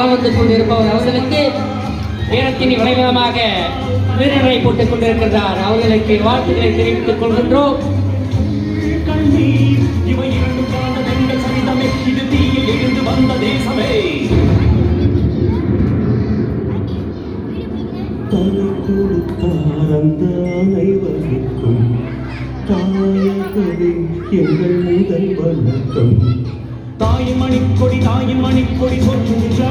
வந்து கொண்டிருப்பவர் அவர்களுக்கு நேரத்தின் விளைவிடமாக வீரரை போட்டுக் கொண்டிருக்கிறார். அவர்களுக்கு வாழ்த்துக்களை தெரிவித்துக் கொள்கின்றோம். தாயின் மணிக்கொடி சொல்லுகின்ற